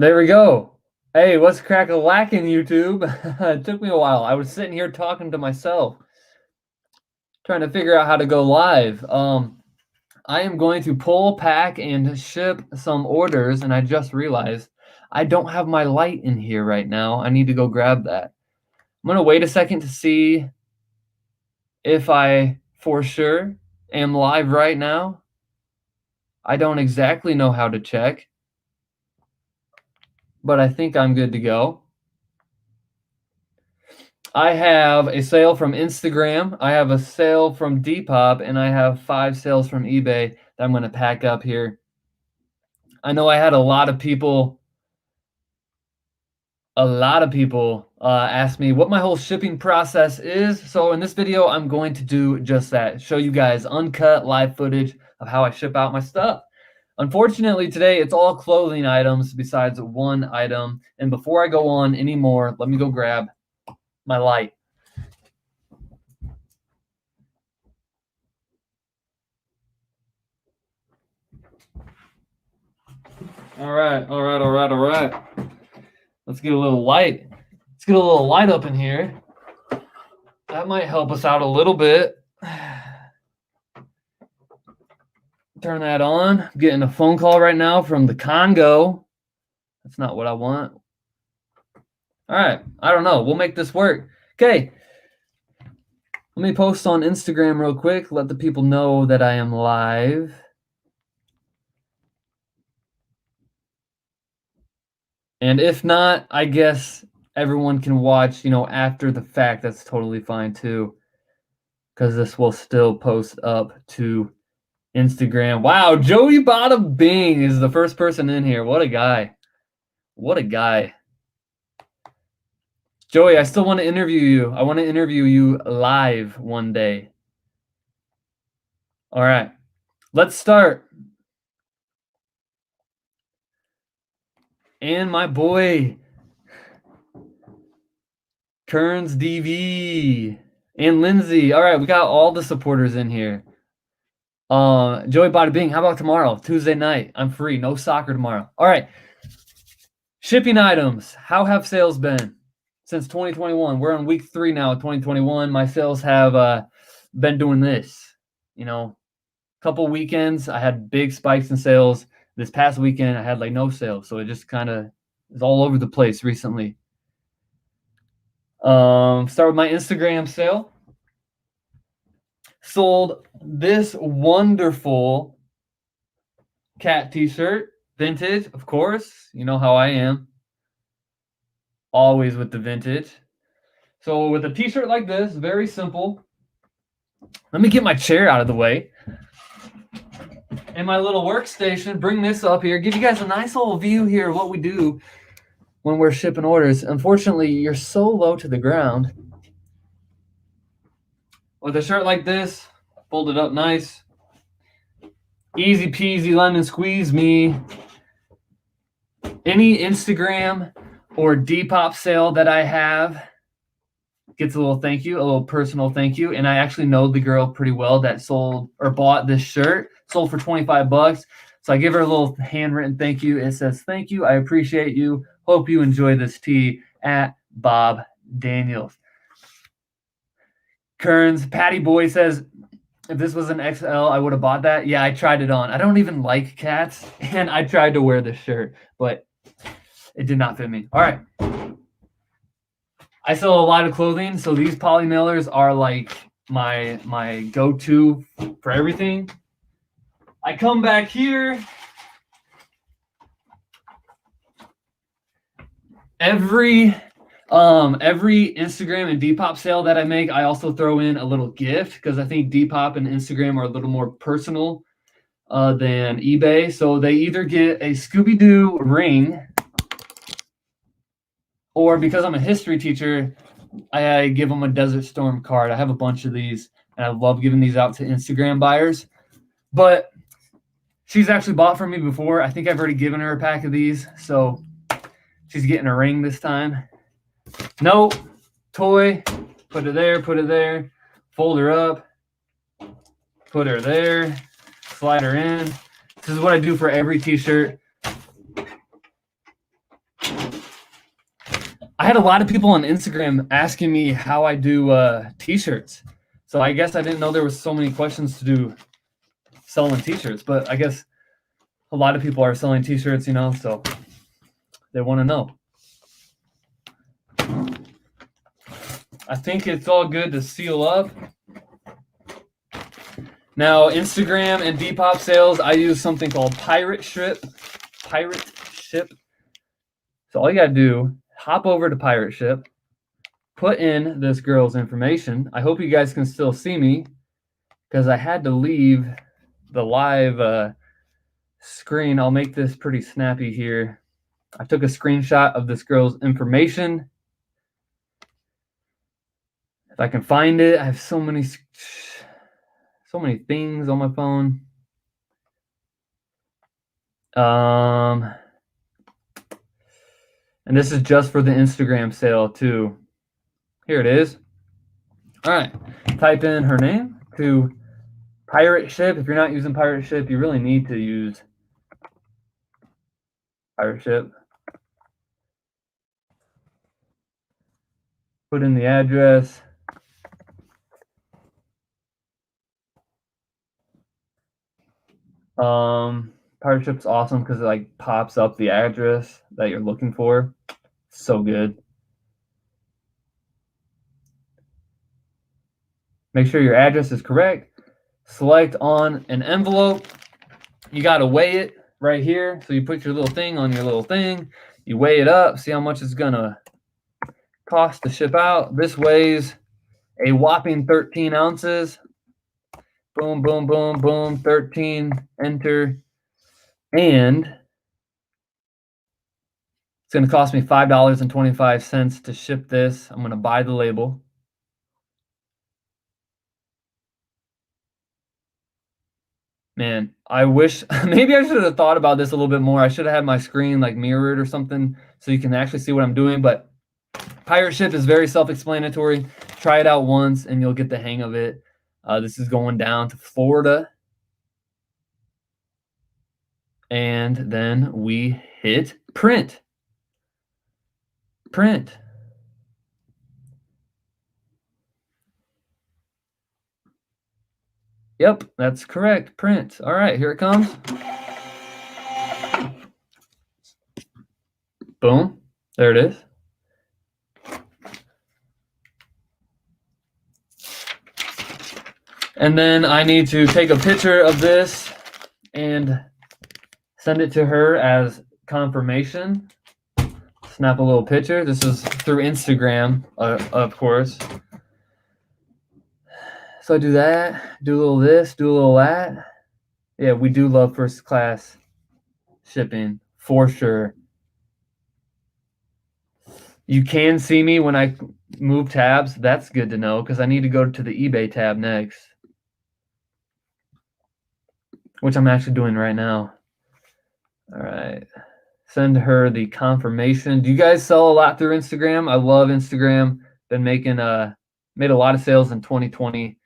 There we go. Hey, what's crack-a-lackin', YouTube? It took me a while. I was sitting here talking to myself, trying to figure out how to go live. I am going to pull, pack, and ship some orders, and I just realized I don't have my light in here right now. I need to go grab that. I'm gonna wait a second to see if I, for sure, am live right now. I don't exactly know how to check, but I think I'm good to go. I have a sale from Instagram, I have a sale from Depop, and I have 5 sales from eBay that I'm gonna pack up here. I know I had a lot of people ask me what my whole shipping process is, so in this video, I'm going to do just that, show you guys uncut live footage of how I ship out my stuff. Unfortunately, today, it's all clothing items besides one item, and before I go on anymore, let me go grab my light. All right. Let's get a little light. Let's get a little light up in here. That might help us out a little bit. Turn that on. I'm getting a phone call right now from the Congo. That's not what I want. All right. I don't know. We'll make this work. Okay. Let me post on Instagram real quick. Let the people know that I am live. And if not, I guess everyone can watch, after the fact. That's totally fine too, because this will still post up to Instagram. Wow, Joey Bada Bing is the first person in here. What a guy. What a guy. Joey, I still want to interview you. I want to interview you live one day. All right, let's start. And my boy, Kearns DV, and Lindsay. All right, we got all the supporters in here. Joey Bada Bing, how about tomorrow, Tuesday night? I'm free, no soccer tomorrow. All right, shipping items. How have sales been since 2021? We're on week 3 now, 2021. My sales have been doing this. Couple weekends, I had big spikes in sales. This past weekend, I had like no sales, so it just kind of is all over the place recently. Start with my Instagram sale. Sold this wonderful cat t-shirt, vintage, of course. You know how I am. Always with the vintage. So with a t-shirt like this, very simple. Let me get my chair out of the way. And my little workstation, bring this up here, give you guys a nice little view here of what we do when we're shipping orders. Unfortunately, you're so low to the ground. With a shirt like this, fold it up nice. Easy peasy lemon squeeze me. Any Instagram or Depop sale that I have gets a little thank you, a little personal thank you. And I actually know the girl pretty well that sold or bought this shirt, sold for 25 bucks. So I give her a little handwritten thank you. It says, "Thank you. I appreciate you. Hope you enjoy this tee at Bob Daniels." Kearns, Patty Boy says, "If this was an XL, I would have bought that." Yeah, I tried it on. I don't even like cats, and I tried to wear this shirt, but it did not fit me. All right. I sell a lot of clothing, so these poly mailers are like my go-to for everything. I come back here. Every Instagram and Depop sale that I make, I also throw in a little gift because I think Depop and Instagram are a little more personal than eBay. So they either get a Scooby-Doo ring, or because I'm a history teacher, I give them a Desert Storm card. I have a bunch of these, and I love giving these out to Instagram buyers. But she's actually bought from me before. I think I've already given her a pack of these, so she's getting a ring this time. No, toy, put it there, fold her up, put her there, slide her in. This is what I do for every t-shirt. I had a lot of people on Instagram asking me how I do t-shirts. So I guess I didn't know there was so many questions to do selling t-shirts, but I guess a lot of people are selling t-shirts, you know, so they want to know. I think it's all good to seal up. Now, Instagram and Depop sales, I use something called Pirate Ship. Pirate Ship. So all you got to do, hop over to Pirate Ship, put in this girl's information. I hope you guys can still see me because I had to leave the live screen. I'll make this pretty snappy here. I took a screenshot of this girl's information. If I can find it, I have so many things on my phone. And this is just for the Instagram sale too. Here it is. All right, type in her name to Pirate Ship. If you're not using Pirate Ship, you really need to use Pirate Ship. Put in the address. Pirate Ship's awesome because it like pops up the address that you're looking for. So good. Make sure your address is correct. Select on an envelope. You got to weigh it right here. So you put your little thing on your little thing. You weigh it up. See how much it's going to cost to ship out. This weighs a whopping 13 ounces. Boom, boom, boom, boom. 13. Enter. And it's going to cost me $5.25 to ship this. I'm going to buy the label. Man, I wish maybe I should have thought about this a little bit more. I should have had my screen like mirrored or something so you can actually see what I'm doing. But Pirate Ship is very self-explanatory. Try it out once and you'll get the hang of it. This is going down to Florida. And then we hit print. Print. Yep, that's correct. Print. All right, here it comes. Boom. There it is. And then I need to take a picture of this and send it to her as confirmation. Snap a little picture. This is through Instagram, of course. So I do that, do a little this, do a little that. Yeah, we do love first class shipping for sure. You can see me when I move tabs. That's good to know because I need to go to the eBay tab next, which I'm actually doing right now. All right. Send her the confirmation. Do you guys sell a lot through Instagram? I love Instagram. Been making made a lot of sales in 2020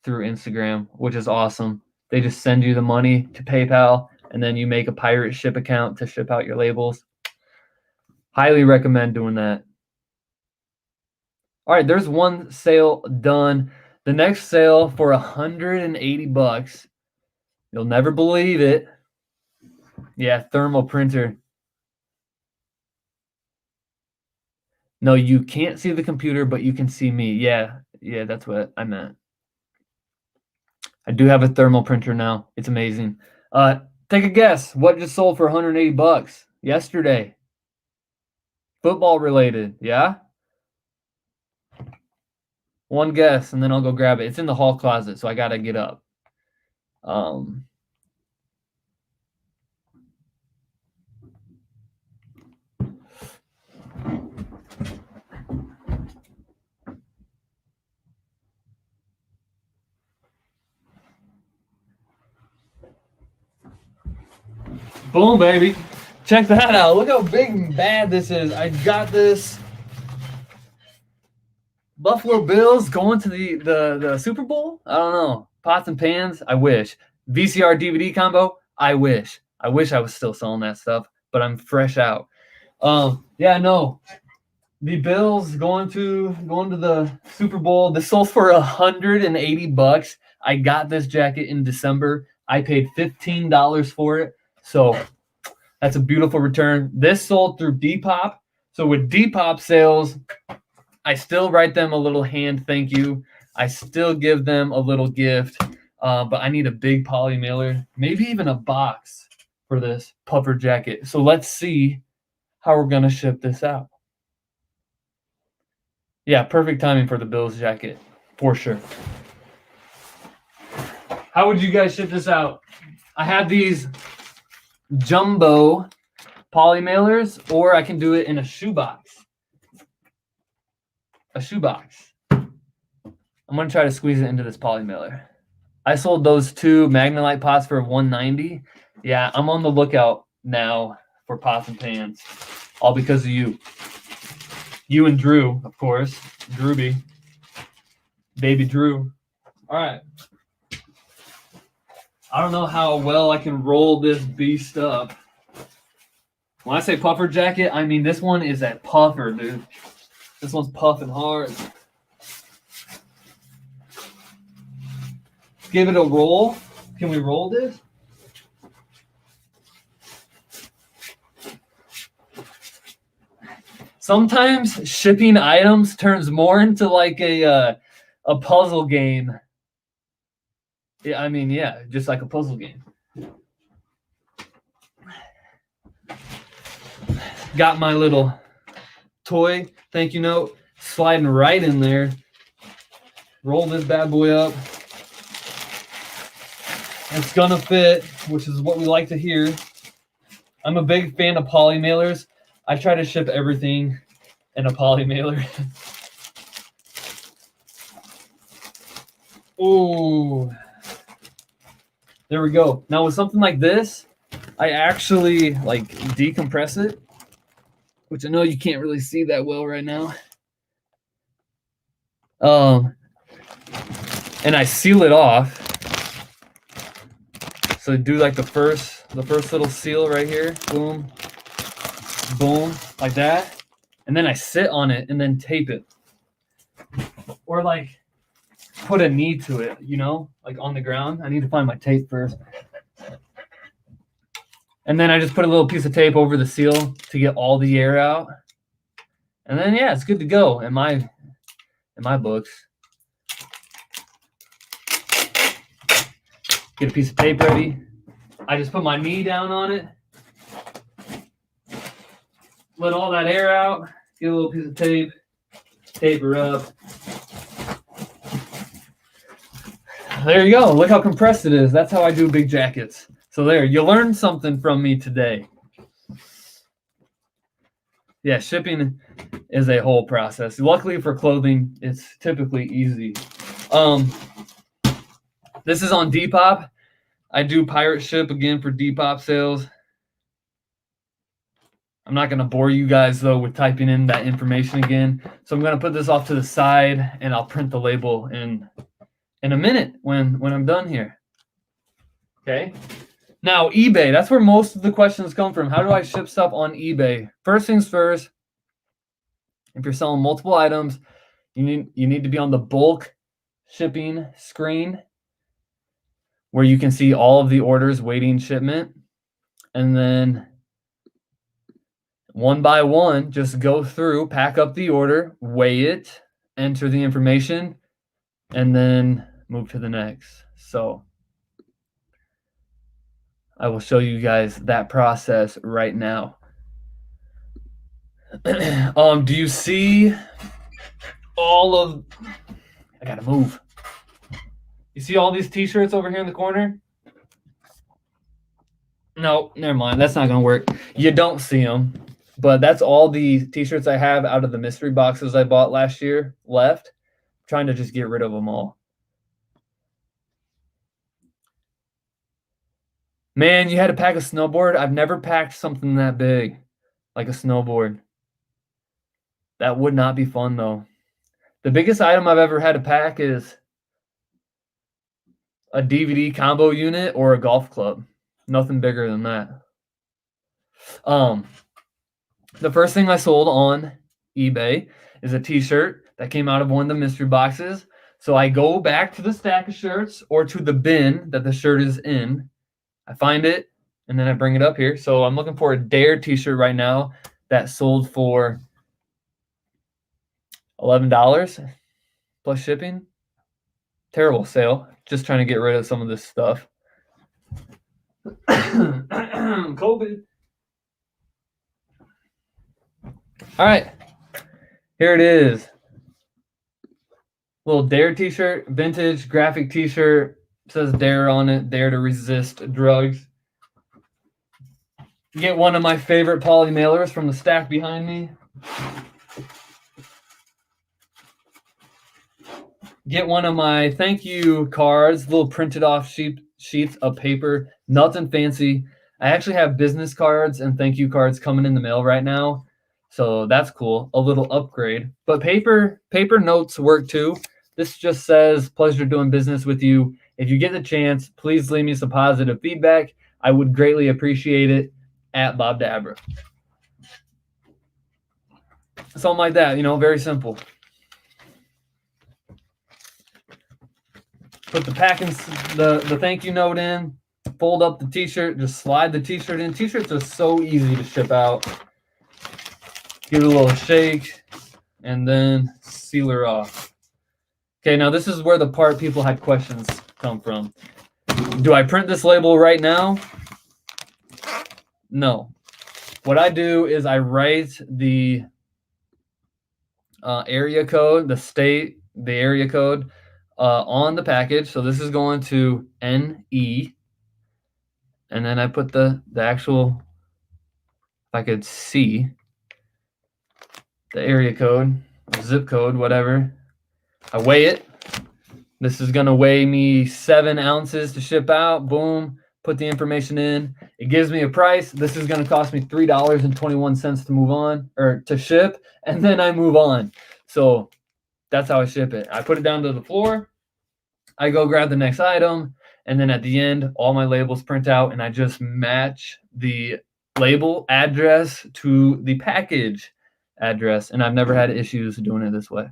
through Instagram, which is awesome. They just send you the money to PayPal, and then you make a Pirate Ship account to ship out your labels. Highly recommend doing that. All right, there's one sale done. The next sale for $180. You'll never believe it. Yeah, thermal printer. No, you can't see the computer, but you can see me. Yeah, that's what I meant. I do have a thermal printer now. It's amazing. Take a guess. What just sold for $180 yesterday? Football related, yeah? One guess, and then I'll go grab it. It's in the hall closet, so I got to get up. Boom, baby. Check that out. Look how big and bad this is. I got this. Buffalo Bills going to the Super Bowl? I don't know. Pots and pans? I wish. VCR DVD combo? I wish. I wish I was still selling that stuff, but I'm fresh out. Yeah, no. The Bills going to the Super Bowl. This sold for $180. I got this jacket in December. I paid $15 for it. So that's a beautiful return. This sold through Depop. So with Depop sales, I still write them a little hand thank you. I still give them a little gift, but I need a big poly mailer, maybe even a box for this puffer jacket. So let's see how we're gonna ship this out. Yeah, perfect timing for the Bills jacket, for sure. How would you guys ship this out? I have these jumbo poly mailers, or I can do it in a shoebox. A shoebox. I'm gonna try to squeeze it into this poly mailer. I sold those 2 Magnolite pots for $190. Yeah, I'm on the lookout now for pots and pans, all because of you. You and Drew, of course. Drewby. Baby Drew. All right. I don't know how well I can roll this beast up. When I say puffer jacket, I mean this one is a puffer, dude. This one's puffing hard. Give it a roll. Can we roll this? Sometimes shipping items turns more into like a puzzle game. Yeah, I mean, yeah, just like a puzzle game. Got my little toy thank you note sliding right in there. Roll this bad boy up. It's gonna fit, which is what we like to hear. I'm a big fan of poly mailers. I try to ship everything in a poly mailer. Ooh. There we go. Now with something like this, I actually like decompress it, which I know you can't really see that well right now. And I seal it off. So do like the first little seal right here. Boom. Boom. Like that. And then I sit on it and then tape it. Or like put a knee to it, you know, like on the ground. I need to find my tape first. And then I just put a little piece of tape over the seal to get all the air out. And then yeah, it's good to go in my books. Get a piece of tape ready. I just put my knee down on it. Let all that air out. Get a little piece of tape. Tape her up. There you go. Look how compressed it is. That's how I do big jackets. So there, you learned something from me today. Yeah, shipping is a whole process. Luckily for clothing, it's typically easy. This is on Depop. I do pirate ship again for Depop sales. I'm not going to bore you guys, though, with typing in that information again. So I'm going to put this off to the side, and I'll print the label in a minute when I'm done here. Okay. Now, eBay, that's where most of the questions come from. How do I ship stuff on eBay? First things first, if you're selling multiple items, you need to be on the bulk shipping screen where you can see all of the orders waiting shipment. And then one by one, just go through, pack up the order, weigh it, enter the information, and then move to the next. So I will show you guys that process right now. Do you see all of... I gotta move. You see all these t-shirts over here in the corner? No, never mind. That's not gonna work. You don't see them. But that's all the t-shirts I have out of the mystery boxes I bought last year left. I'm trying to just get rid of them all. Man, you had to pack a snowboard? I've never packed something that big, like a snowboard. That would not be fun, though. The biggest item I've ever had to pack is a DVD combo unit or a golf club. Nothing bigger than that. The first thing I sold on eBay is a t-shirt that came out of one of the mystery boxes. So I go back to the stack of shirts or to the bin that the shirt is in. I find it, and then I bring it up here. So I'm looking for a Dare t-shirt right now that sold for $11 plus shipping. Terrible sale. Just trying to get rid of some of this stuff. COVID. All right. Here it is. Little Dare t-shirt, vintage graphic t-shirt. Says Dare on it. Dare to resist drugs. Get one of my favorite poly mailers from the stack behind me. Get one of my thank you cards, little printed off sheets of paper, nothing fancy. I actually have business cards and thank you cards coming in the mail right now. So that's cool, a little upgrade. But paper notes work too. This just says, pleasure doing business with you. If you get the chance, please leave me some positive feedback. I would greatly appreciate it. At Bob Dabra. Something like that, very simple. Put the packing, the thank you note in, fold up the t-shirt, just slide the t-shirt in. T-shirts are so easy to ship out. Give it a little shake, and then seal her off. Okay, now this is where the part people had questions come from. Do I print this label right now? No. What I do is I write the area code, the state, the area code on the package. So this is going to NE. And then I put the actual, if I could see, the area code, zip code, whatever. I weigh it. This is going to weigh me 7 ounces to ship out. Boom. Put the information in. It gives me a price. This is going to cost me $3.21 to move on or to ship, and then I move on. So that's how I ship it. I put it down to the floor. I go grab the next item, and then at the end, all my labels print out, and I just match the label address to the package address, and I've never had issues doing it this way.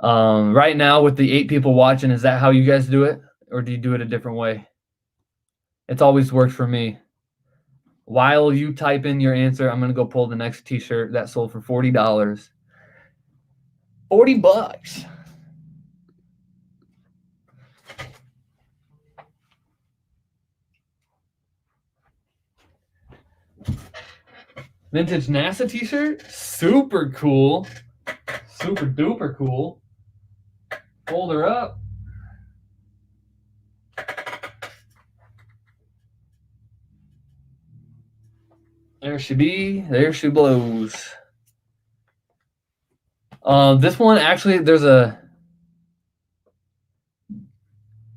Right now, with the 8 people watching, is that how you guys do it? Or do you do it a different way? It's always worked for me. While you type in your answer, I'm going to go pull the next t-shirt that sold for $40. $40. Vintage NASA t-shirt. Super cool. Super duper cool. Fold her up. There she be. There she blows. This one actually, there's a.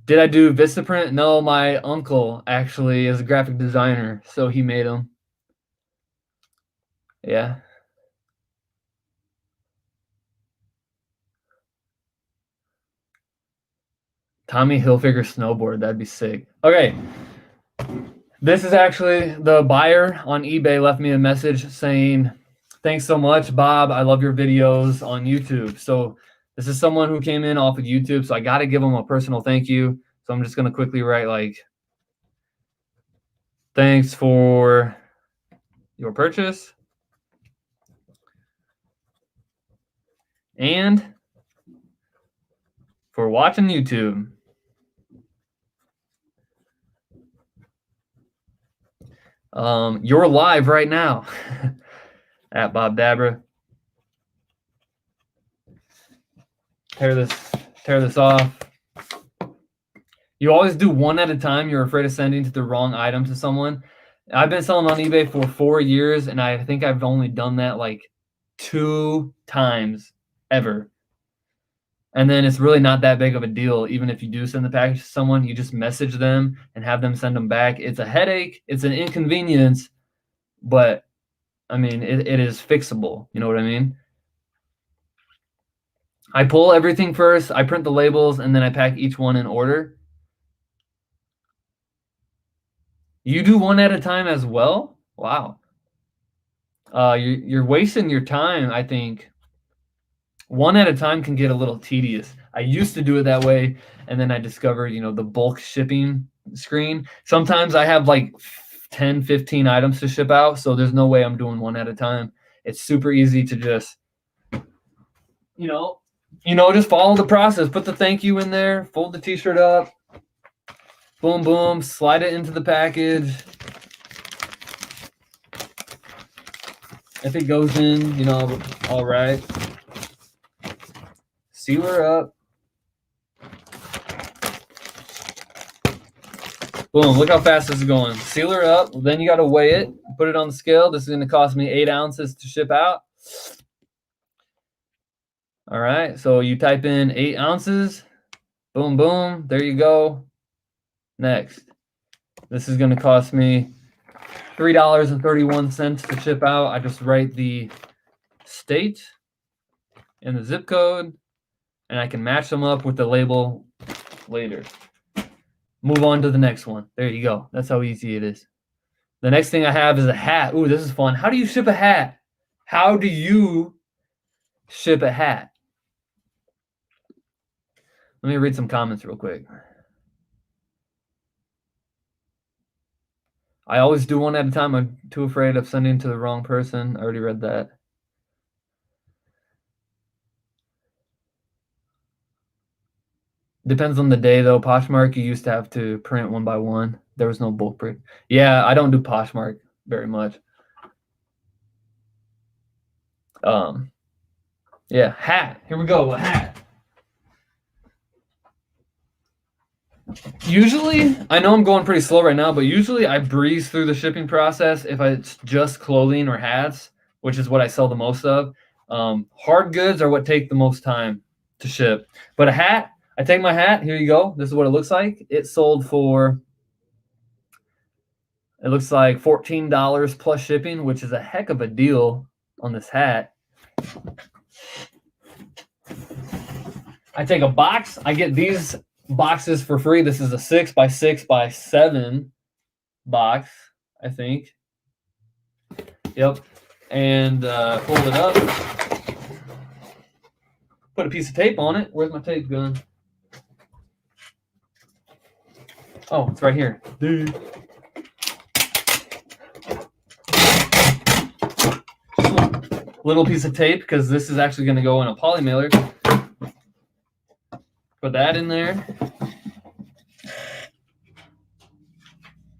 Did I do Vistaprint? No, my uncle actually is a graphic designer, so he made them. Yeah. Tommy Hilfiger snowboard. That'd be sick. Okay. This is actually the buyer on eBay left me a message saying, thanks so much, Bob. I love your videos on YouTube. So this is someone who came in off of YouTube. So I got to give them a personal thank you. So I'm just going to quickly write like, thanks for your purchase. And for watching YouTube. You're live right now at Bob Dabra. Tear this off. You always do one at a time. You're afraid of sending to the wrong item to someone. I've been selling on eBay for 4 years, and I think I've only done that like 2 times ever. And then it's really not that big of a deal. Even if you do send the package to someone, you just message them and have them send them back. It's a headache. It's an inconvenience, but I mean, it is fixable. You know what I mean? I pull everything first. I print the labels, and then I pack each one in order. You do one at a time as well? Wow. You're wasting your time, I think. One at a time can get a little tedious. I used to do it that way, and then I discovered, the bulk shipping screen. Sometimes I have like 10, 15 items to ship out, so there's no way I'm doing one at a time. It's super easy to just, just follow the process. Put the thank you in there, fold the t-shirt up, boom, boom, slide it into the package. If it goes in, all right. Seal her up. Boom, look how fast this is going. Seal her up, then you got to weigh it, put it on the scale. This is going to cost me 8 ounces to ship out. All right, so you type in 8 ounces. Boom, boom, there you go. Next. This is going to cost me $3.31 to ship out. I just write the state and the zip code, and I can match them up with the label later. Move on to the next one. There you go. That's how easy it is. The next thing I have is a hat. Ooh, this is fun. How do you ship a hat? How do you ship a hat? Let me read some comments real quick. I always do one at a time. I'm too afraid of sending to the wrong person. I already read that. Depends on the day, though. Poshmark, you used to have to print one by one. There was no bulk print. Yeah, I don't do Poshmark very much. Yeah, hat. Here we go, a hat. Usually, I know I'm going pretty slow right now, but usually I breeze through the shipping process if it's just clothing or hats, which is what I sell the most of. Hard goods are what take the most time to ship. But a hat, I take my hat. Here you go. This is what it looks like. It sold for, it looks like $14 plus shipping, which is a heck of a deal on this hat. I take a box. I get these boxes for free. This is a 6x6x7 box, I think. Yep. And fold it up. Put a piece of tape on it. Where's my tape gun? Oh, it's right here. Little piece of tape, because this is actually going to go in a poly mailer. Put that in there.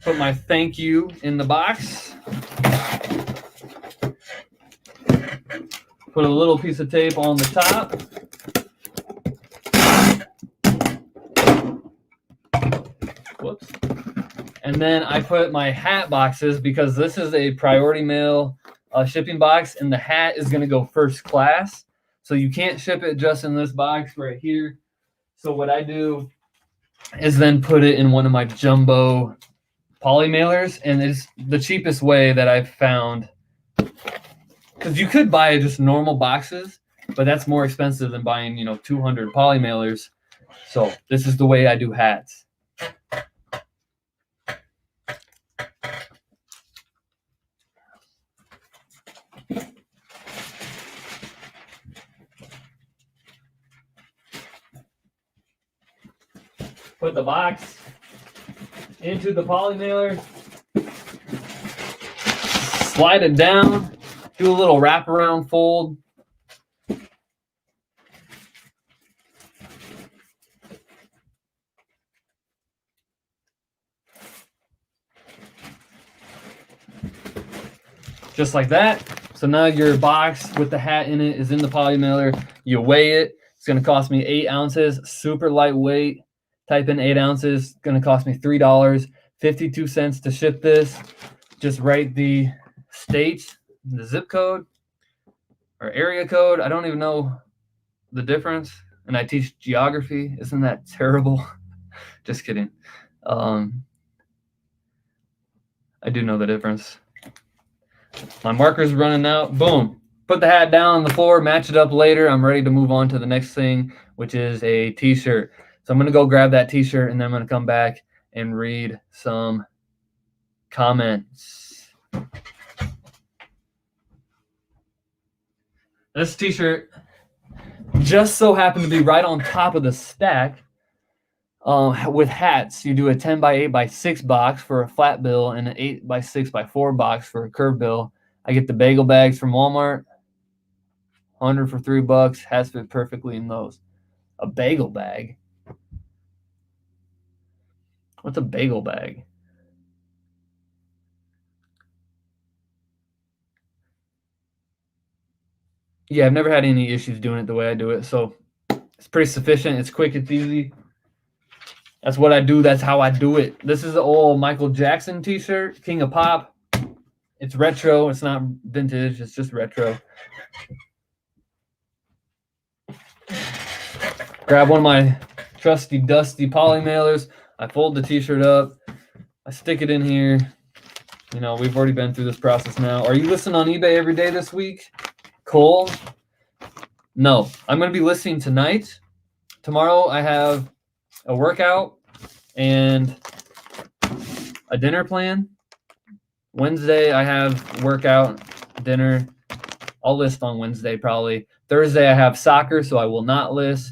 Put my thank you in the box. Put a little piece of tape on the top. Whoops. And then I put my hat boxes, because this is a priority mail shipping box, and the hat is going to go first class. So you can't ship it just in this box right here. So what I do is then put it in one of my jumbo poly mailers, and it's the cheapest way that I've found, because you could buy just normal boxes, but that's more expensive than buying 200 poly mailers. So this is the way I do hats. Put the box into the poly mailer, slide it down, do a little wraparound fold. Just like that. So now your box with the hat in it is in the poly mailer. You weigh it. It's going to cost me 8 ounces, super lightweight. Type in 8 ounces, going to cost me $3.52 to ship this. Just write the state, the zip code, or area code. I don't even know the difference. And I teach geography. Isn't that terrible? Just kidding. I do know the difference. My marker's running out. Boom. Put the hat down on the floor, match it up later. I'm ready to move on to the next thing, which is a t-shirt. So I'm going to go grab that t-shirt, and then I'm going to come back and read some comments. This t-shirt just so happened to be right on top of the stack. With hats, you do a 10 by 8 by 6 box for a flat bill and an 8 by 6 by 4 box for a curved bill. I get the bagel bags from Walmart, 100 for $3. Hats fit perfectly in those. A bagel bag? What's a bagel bag? Yeah, I've never had any issues doing it the way I do it, so it's pretty sufficient. It's quick, it's easy. That's what I do. That's how I do it. This is the old Michael Jackson t-shirt, King of Pop. It's retro. It's not vintage. It's just retro. Grab one of my trusty, dusty poly mailers. I fold the t-shirt up. I stick it in here. You know, we've already been through this process now. Are you listing on eBay every day this week? Cole? No. I'm going to be listing tonight. Tomorrow I have a workout and a dinner plan. Wednesday I have workout, dinner. I'll list on Wednesday probably. Thursday I have soccer, so I will not list.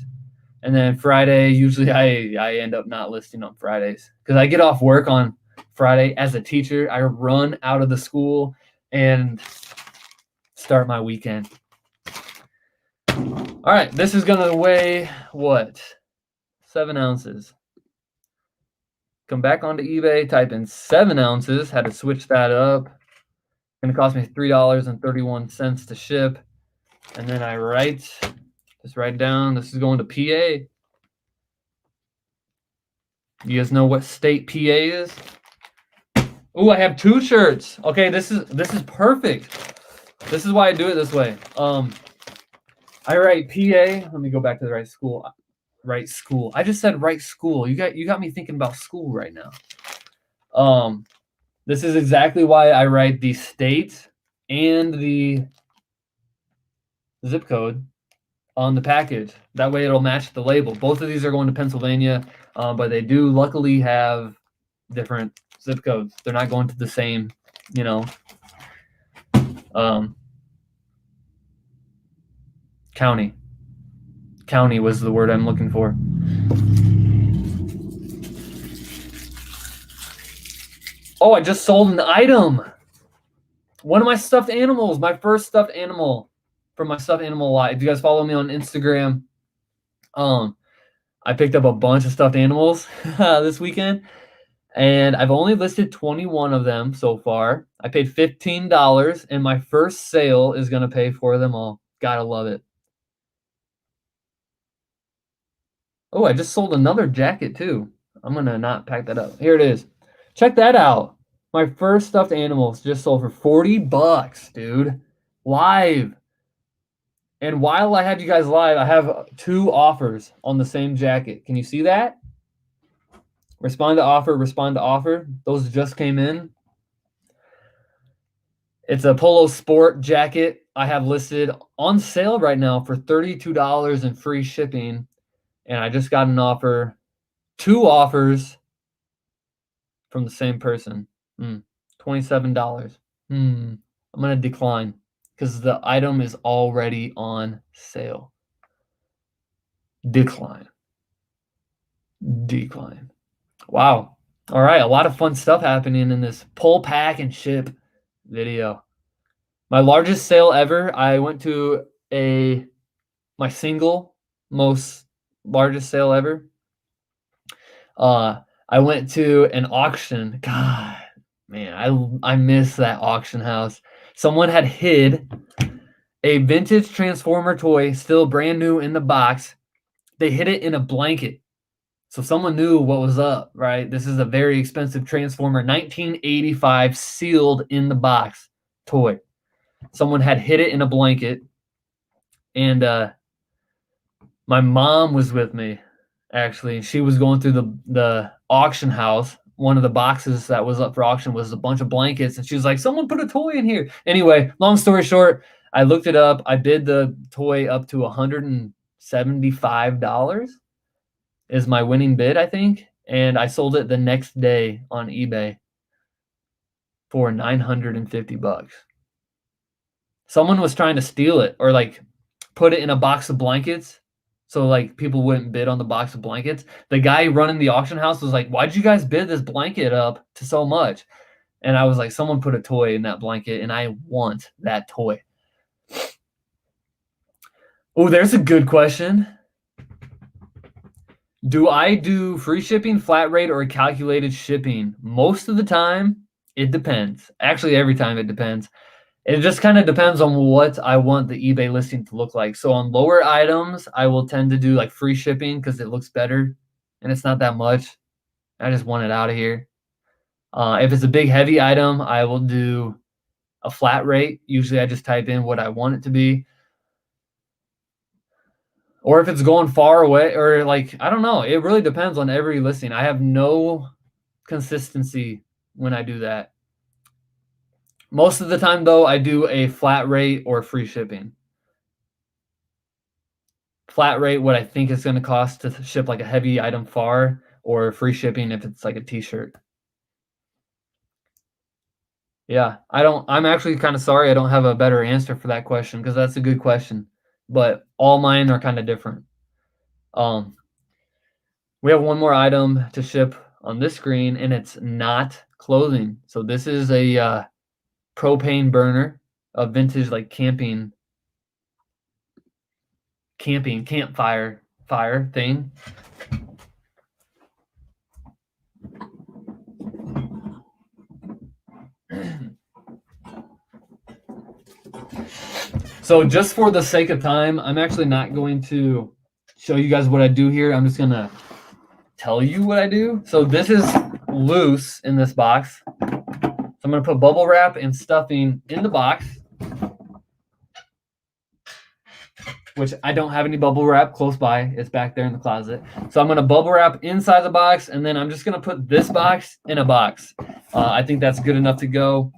And then Friday, usually I end up not listing on Fridays because I get off work on Friday as a teacher. I run out of the school and start my weekend. All right, this is going to weigh what? 7 ounces. Come back onto eBay, type in 7 ounces. Had to switch that up. Going to cost me $3.31 to ship. And then I just write down, this is going to PA. You guys know what state PA is? Ooh, I have 2 shirts. Okay, this is perfect. This is why I do it this way. I write PA. Let me go back to the right school. Right school. I just said right school. You got me thinking about school right now. This is exactly why I write the state and the zip code on the package. That way it'll match the label. Both of these are going to Pennsylvania, but they do luckily have different zip codes. They're not going to the same, you know, county. County was the word I'm looking for. Oh, I just sold an item. One of my stuffed animals, my first stuffed animal from my stuffed animal lot. If you guys follow me on Instagram, I picked up a bunch of stuffed animals this weekend, and I've only listed 21 of them so far. I paid $15, and my first sale is going to pay for them all. Gotta love it. Oh, I just sold another jacket too. I'm going to not pack that up. Here it is. Check that out. My first stuffed animals just sold for $40, dude. Live. And while I have you guys live, I have 2 offers on the same jacket. Can you see that? Respond to offer, respond to offer. Those just came in. It's a Polo Sport jacket I have listed on sale right now for $32 and free shipping. And I just got an offer, 2 offers from the same person. $27. I'm going to decline because the item is already on sale. Decline. Wow. All right, a lot of fun stuff happening in this pull, pack, and ship video. My largest sale ever, I went to my single most largest sale ever. I went to an auction. God, man, I miss that auction house. Someone had hid a vintage Transformer toy, still brand new in the box. They hid it in a blanket. So someone knew what was up, right? This is a very expensive Transformer, 1985 sealed in the box toy. Someone had hid it in a blanket. And my mom was with me, actually. She was going through the auction house. One of the boxes that was up for auction was a bunch of blankets. And she was like, someone put a toy in here. Anyway, long story short, I looked it up. I bid the toy up to $175 is my winning bid, I think. And I sold it the next day on eBay for $950. Someone was trying to steal it or like put it in a box of blankets so like people wouldn't bid on the box of blankets. The guy running the auction house was like, "Why'd you guys bid this blanket up to so much?" And I was like, "Someone put a toy in that blanket, and I want that toy." Oh, there's a good question. Do I do free shipping, flat rate, or calculated shipping? Most of the time, it depends. Actually, every time it depends. It just kind of depends on what I want the eBay listing to look like. So on lower items, I will tend to do like free shipping because it looks better and it's not that much. I just want it out of here. If it's a big heavy item, I will do a flat rate. Usually I just type in what I want it to be. Or if it's going far away, or like, I don't know. It really depends on every listing. I have no consistency when I do that. Most of the time, though, I do a flat rate or free shipping. Flat rate, what I think it's going to cost to ship like a heavy item far, or free shipping if it's like a t-shirt. Yeah, I'm actually kind of sorry I don't have a better answer for that question because that's a good question, but all mine are kind of different. We have one more item to ship on this screen, and it's not clothing. So this is a propane burner, a vintage like campfire thing. So just for the sake of time, I'm actually not going to show you guys what I do here. I'm just gonna tell you what I do. So this is loose in this box. So I'm gonna put bubble wrap and stuffing in the box, which I don't have any bubble wrap close by. It's back there in the closet. So I'm gonna bubble wrap inside the box, and then I'm just gonna put this box in a box. I think that's good enough to go.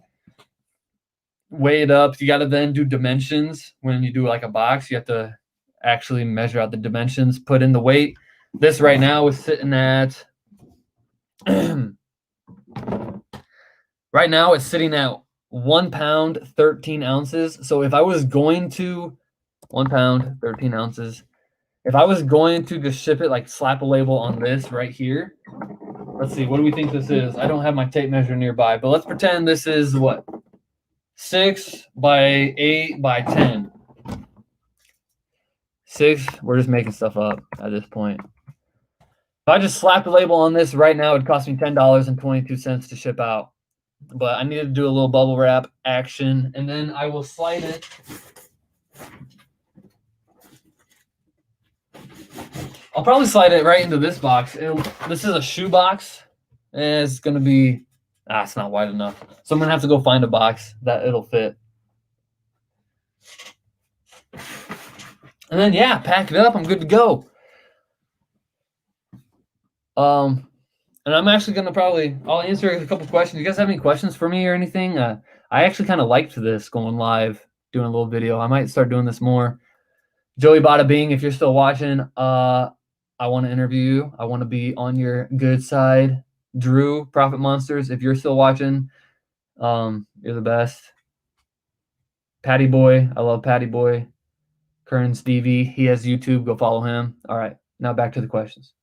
Weigh it up. You got to then do dimensions when you do like a box. You have to actually measure out the dimensions, put in the weight. This right now is sitting at right now it's sitting at 1 pound 13 ounces. So if I was going to 1 pound 13 ounces, if I was going to just ship it, like slap a label on this right here. Let's see, what do we think this is? I don't have my tape measure nearby, but let's pretend this is what? 6 by 8 by 10. 6, we're just making stuff up at this point. If I just slapped a label on this right now, it'd cost me $10.22 to ship out. But I need to do a little bubble wrap action, and then I will slide it. I'll probably slide it right into this box. This is a shoe box, and it's going to be, it's not wide enough. So I'm going to have to go find a box that it'll fit. And then, yeah, pack it up. I'm good to go. And I'm actually going to I'll answer a couple questions. You guys have any questions for me or anything? I actually kind of liked this going live, doing a little video. I might start doing this more. Joey Bada Bing, if you're still watching, I want to interview you. I want to be on your good side. Drew, Profit Monsters, if you're still watching, you're the best. Patty Boy, I love Patty Boy. Kern Stevie, he has YouTube. Go follow him. All right, now back to the questions.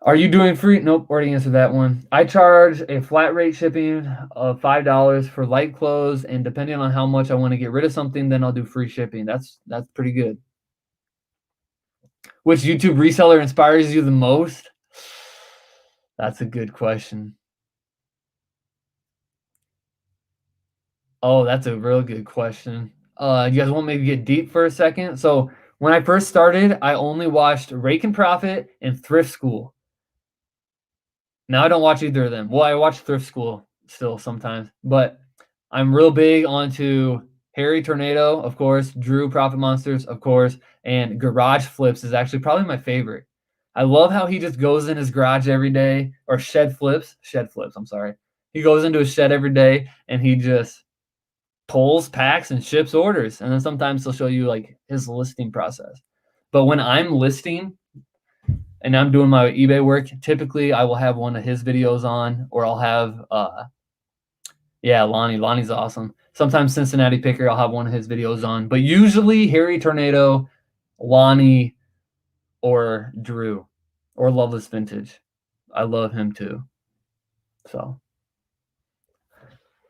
Are you doing free? Nope, already answered that one. I charge a flat rate shipping of $5 for light clothes, and depending on how much I want to get rid of something, then I'll do free shipping. That's pretty good. Which YouTube reseller inspires you the most? That's a good question. Oh, that's a real good question. You guys want me to get deep for a second? So when I first started, I only watched Rake and Profit and Thrift School. Now I don't watch either of them. Well, I watch Thrift School still sometimes, but I'm real big onto Harry Tornado, of course, Drew Profit Monsters, of course, and Garage Flips is actually probably my favorite. I love how he just goes in his garage every day, or shed flips, I'm sorry. He goes into his shed every day and he just pulls, packs, and ships orders. And then sometimes he'll show you like his listing process. But when I'm listing and I'm doing my eBay work, typically I will have one of his videos on, or I'll have, Yeah, Lonnie's awesome. Sometimes Cincinnati Picker, I'll have one of his videos on, but usually Harry Tornado, Lonnie, or Drew, or Loveless Vintage. I love him too. So,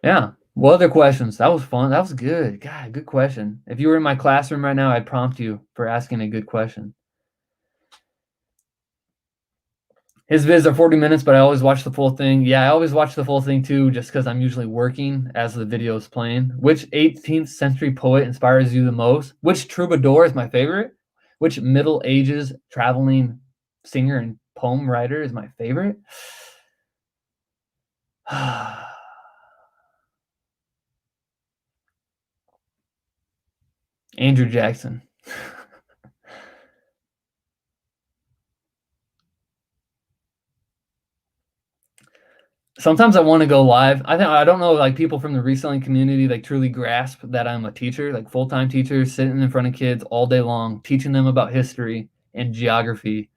yeah. What other questions? That was fun. That was good. God, good question. If you were in my classroom right now, I'd prompt you for asking a good question. His vids are 40 minutes, but I always watch the full thing. Yeah, I always watch the full thing too, just because I'm usually working as the video is playing. Which 18th century poet inspires you the most? Which troubadour is my favorite? Which Middle Ages traveling singer and poem writer is my favorite? Andrew Jackson. Sometimes I want to go live. I don't know, like, people from the reselling community like truly grasp that I'm a teacher, like full-time teacher, sitting in front of kids all day long, teaching them about history and geography.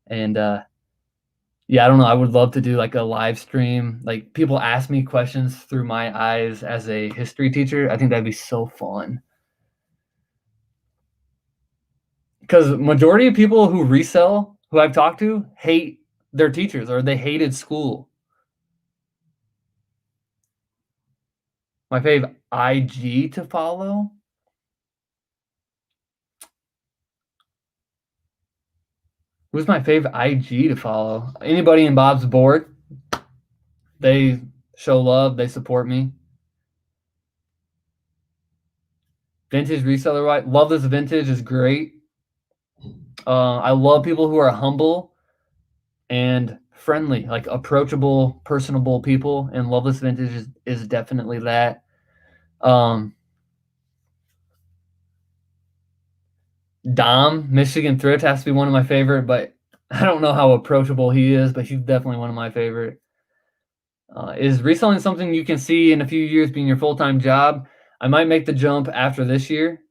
And yeah, I don't know. I would love to do like a live stream. Like, people ask me questions through my eyes as a history teacher. I think that'd be so fun. Because majority of people who resell, who I've talked to, hate their teachers or they hated school. My fave IG to follow. Who's my fave IG to follow? Anybody in Bob's board. They show love. They support me. Vintage reseller, right? Love this vintage is great. I love people who are humble and friendly, like approachable, personable people. And Loveless Vintage is definitely that. Dom, Michigan Thrift, has to be one of my favorite, but I don't know how approachable he is, but he's definitely one of my favorite. Is reselling something you can see in a few years being your full-time job? I might make the jump after this year.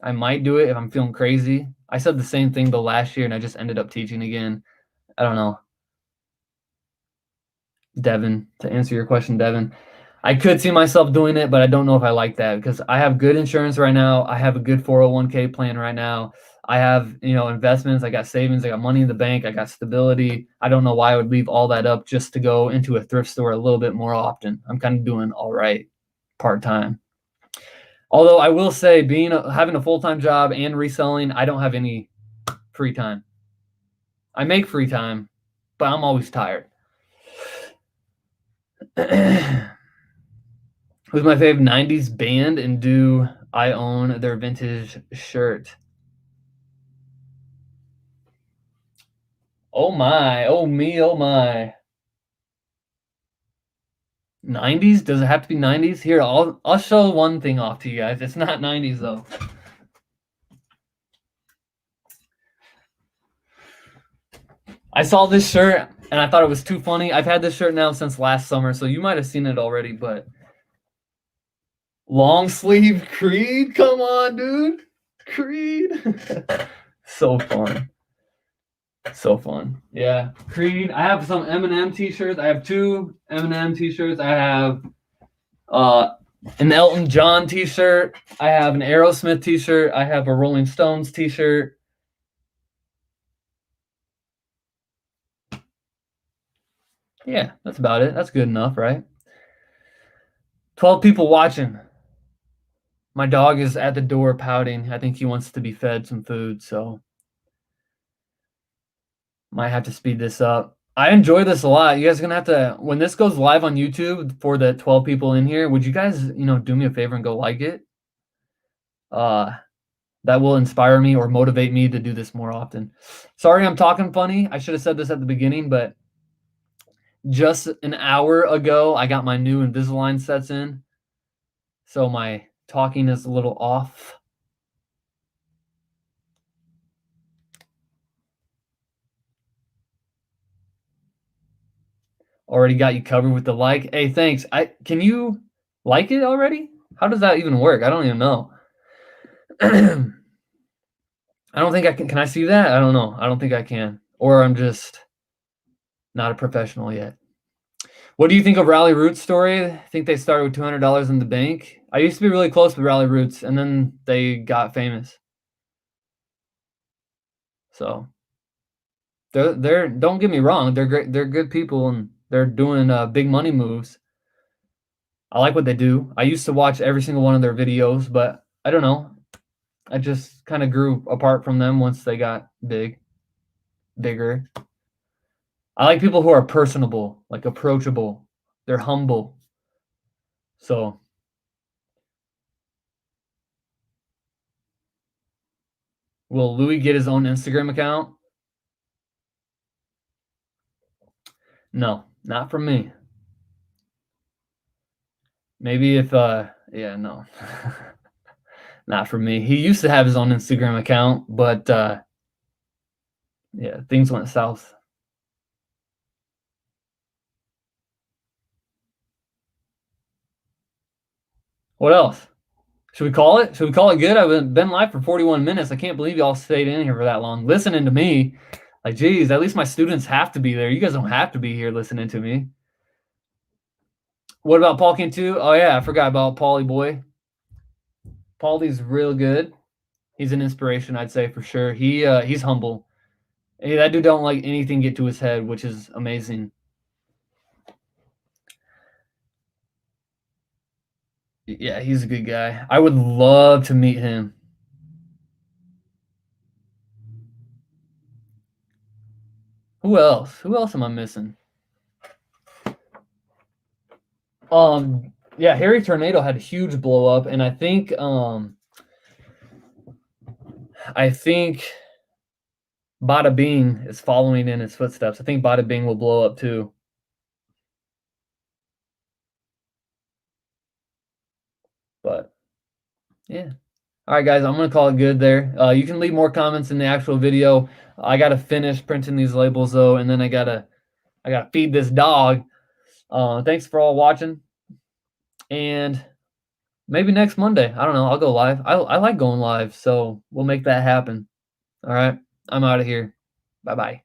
I might do it if I'm feeling crazy. I said the same thing the last year and I just ended up teaching again. I don't know. Devin, to answer your question, Devin, I could see myself doing it, but I don't know if I like that because I have good insurance right now. I have a good 401k plan right now. I have, investments. I got savings. I got money in the bank. I got stability. I don't know why I would leave all that up just to go into a thrift store a little bit more often. I'm kind of doing all right part-time. Although I will say, having a full-time job and reselling, I don't have any free time. I make free time, but I'm always tired. Who's my favorite 90s band, and do I own their vintage shirt? Oh my, oh me, oh my. 90s? Does it have to be 90s? Here, I'll show one thing off to you guys. It's not 90s though. I saw this shirt and I thought it was too funny. I've had this shirt now since last summer, so you might have seen it already, but long sleeve Creed? Come on, dude. Creed. So fun. So fun. Yeah. Creed. I have some Eminem t-shirts. I have 2 Eminem t-shirts. I have an Elton John t-shirt. I have an Aerosmith t-shirt. I have a Rolling Stones t-shirt. Yeah, that's about it. That's good enough, right? 12 people watching. My dog is at the door pouting. I think he wants to be fed some food, so might have to speed this up. I enjoy this a lot. You guys are gonna have to, when this goes live on YouTube for the 12 people in here, would you guys, do me a favor and go like it? That will inspire me or motivate me to do this more often. Sorry, I'm talking funny. I should have said this at the beginning, but just an hour ago, I got my new Invisalign sets in, so my talking is a little off. Already got you covered with the like. Hey, thanks. Can you like it already? How does that even work? I don't even know. I don't think I can. Can I see that? I don't know. I don't think I can. Or I'm just not a professional yet. What do you think of Rally Roots' story? I think they started with $200 in the bank. I used to be really close with Rally Roots, and then they got famous. So they're don't get me wrong, they're great. They're good people, and they're doing big money moves. I like what they do. I used to watch every single one of their videos, but I don't know. I just kind of grew apart from them once they got bigger. I like people who are personable, like approachable. They're humble. So, will Louis get his own Instagram account? No, not from me. Maybe if yeah, no. Not for me. He used to have his own Instagram account, but yeah, things went south. What else? Should we call it? Should we call it good? I've been live for 41 minutes. I can't believe y'all stayed in here for that long listening to me. Like, geez, at least my students have to be there. You guys don't have to be here listening to me. What about Paul King 2? Oh, yeah, I forgot about Paulie Boy. Paulie's real good. He's an inspiration, I'd say, for sure. He's humble. Hey, that dude don't like anything get to his head, which is amazing. Yeah, he's a good guy. I would love to meet him. Who else? Who else am I missing? Yeah, Harry Tornado had a huge blow up, and I think Bada Bing is following in his footsteps. I think Bada Bing will blow up too. But yeah. All right, guys, I'm gonna call it good there. You can leave more comments in the actual video. I gotta finish printing these labels though, and then I gotta feed this dog. Thanks for all watching, and maybe next Monday. I don't know. I'll go live. I like going live, so we'll make that happen. All right, I'm out of here. Bye bye.